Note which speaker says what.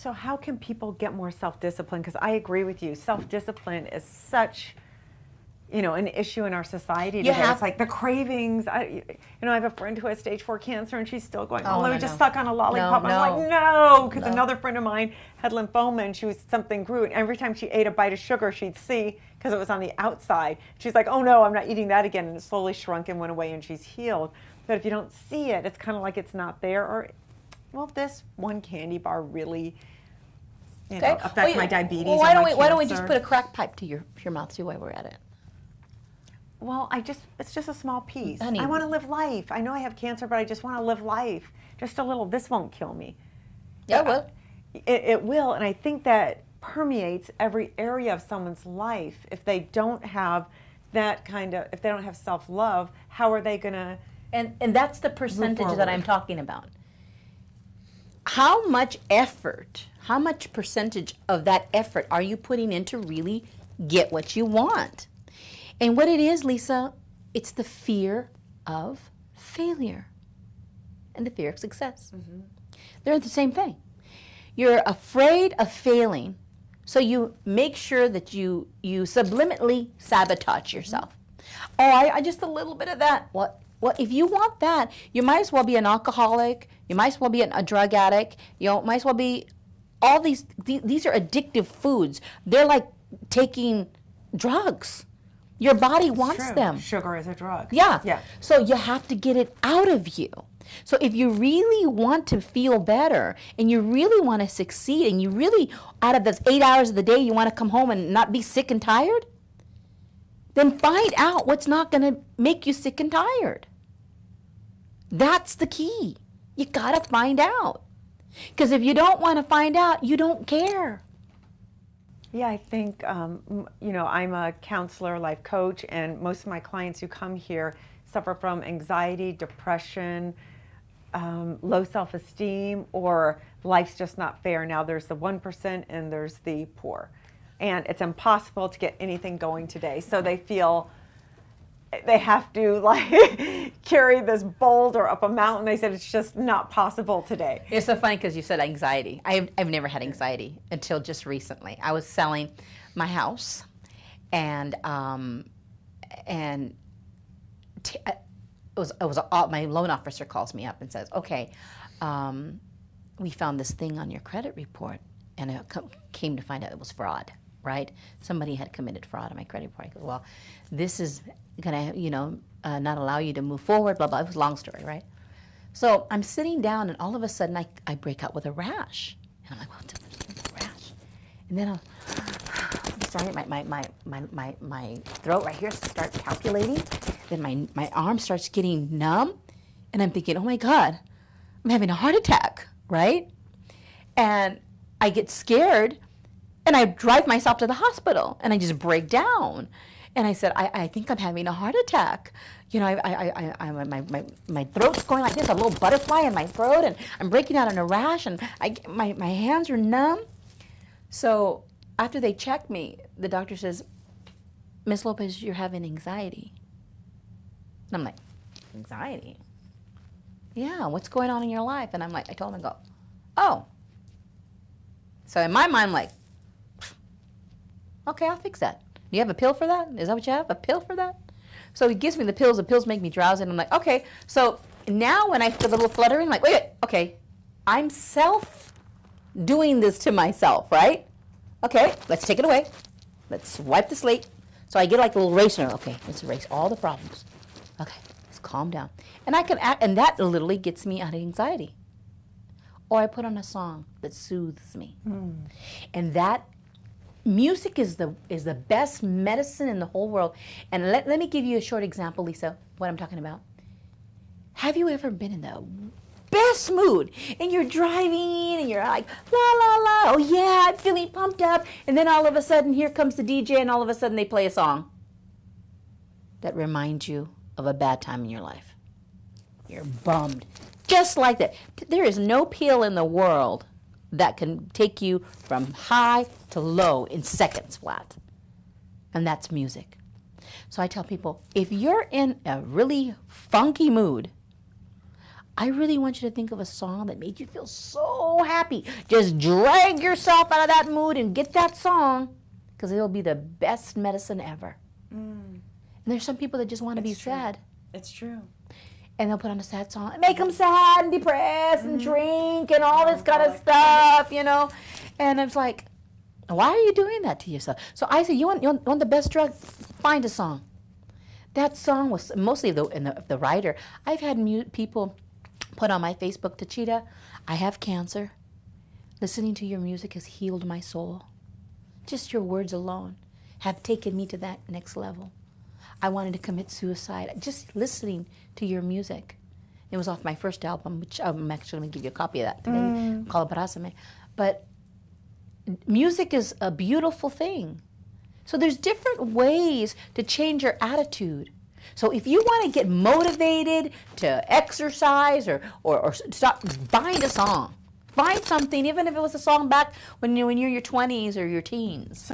Speaker 1: So how can people get more self-discipline? Because I agree with you. Self-discipline is such, an issue in our society today. It's like the cravings. I have a friend who has stage 4 cancer, and she's still going, let me just suck on a lollipop. I'm like, no, because another friend of mine had lymphoma, and something grew, and every time she ate a bite of sugar, she'd see, because it was on the outside. She's like, oh no, I'm not eating that again, and it slowly shrunk and went away, and she's healed. But if you don't see it, it's kind of like it's not there, or, this one candy bar really, affect my diabetes.
Speaker 2: Well, why don't we just put a crack pipe to your mouth too while we're at it?
Speaker 1: Well, it's just a small piece.
Speaker 2: Honey.
Speaker 1: I want to live life. I know I have cancer, but I just want to live life. Just a little. This won't kill me.
Speaker 2: Yeah, it will.
Speaker 1: It will, and I think that permeates every area of someone's life. If they don't have if they don't have self-love, how are they going to?
Speaker 2: And that's the percentage that I'm talking about. How much effort, how much percentage of that effort are you putting in to really get what you want? And what it is, Lisa, it's the fear of failure and the fear of success. Mm-hmm. They're the same thing. You're afraid of failing, so you make sure that you subliminally sabotage yourself. Mm-hmm. Oh, I just a little bit of that. Well, if you want that, you might as well be an alcoholic. You might as well be a drug addict. You might as well be all these are addictive foods. They're like taking drugs. Your body wants them.
Speaker 1: Sugar is a drug.
Speaker 2: Yeah. So you have to get it out of you. So if you really want to feel better and you really want to succeed and you really, out of those 8 hours of the day, you want to come home and not be sick and tired, then find out what's not going to make you sick and tired. That's the key. You got to find out. Because if you don't want to find out, you don't care.
Speaker 1: Yeah, I think, I'm a counselor, life coach, and most of my clients who come here suffer from anxiety, depression, low self-esteem, or life's just not fair. Now there's the 1% and there's the poor. And it's impossible to get anything going today. So they feel they have to carry this boulder up a mountain. They said it's just not possible today.
Speaker 2: It's so funny because you said anxiety. I've never had anxiety until just recently. I was selling my house, and my loan officer calls me up and says, "Okay, we found this thing on your credit report," and it came to find out it was fraud. Right? Somebody had committed fraud on my credit report. I go, well, this is gonna, not allow you to move forward, blah, blah. It was a long story, right? So I'm sitting down, and all of a sudden I break out with a rash. And I'm like, what's a rash? And then my throat right here starts calculating. Then my arm starts getting numb. And I'm thinking, oh my God, I'm having a heart attack, right? And I get scared. And I drive myself to the hospital, and I just break down. And I said, I think I'm having a heart attack. My throat's going like this, a little butterfly in my throat, and I'm breaking out in a rash, and my hands are numb. So after they check me, the doctor says, Ms. Lopez, you're having anxiety. And I'm like, anxiety? Yeah, what's going on in your life? And I told him, I go, oh. So in my mind, I'm like, okay, I'll fix that. Do you have a pill for that? Is that what you have? A pill for that? So he gives me the pills make me drowsy, and I'm like, okay. So now when I feel a little fluttering, I'm like, wait, okay. I'm doing this to myself, right? Okay, let's take it away. Let's wipe the slate. So I get like a little eraser. Okay, let's erase all the problems. Okay, let's calm down. And I can act, and that literally gets me out of anxiety. Or I put on a song that soothes me. And that music is the best medicine in the whole world. And let me give you a short example, Lisa, what I'm talking about. Have you ever been in the best mood and you're driving and you're like, la, la, la, oh yeah, I'm feeling pumped up. And then all of a sudden, here comes the DJ, and all of a sudden they play a song that reminds you of a bad time in your life. You're bummed. Just like that. There is no pill in the world that can take you from high to low in seconds flat. And that's music. So I tell people, if you're in a really funky mood, I really want you to think of a song that made you feel so happy. Just drag yourself out of that mood and get that song, because it'll be the best medicine ever. And there's some people that just want to be sad.
Speaker 1: It's true.
Speaker 2: And they'll put on a sad song and make them sad and depressed and drink and all this kind of stuff, you know. And it's like, why are you doing that to yourself? So I say, you want the best drug? Find a song. That song was mostly the writer. I've had people put on my Facebook, TeCheetah, I have cancer. Listening to your music has healed my soul. Just your words alone have taken me to that next level. I wanted to commit suicide. Just listening to your music. It was off my first album, which I'm actually going to give you a copy of that today, called Abrázame. But music is a beautiful thing. So there's different ways to change your attitude. So if you want to get motivated to exercise or stop, find a song. Find something, even if it was a song back when you're in your 20s or your teens.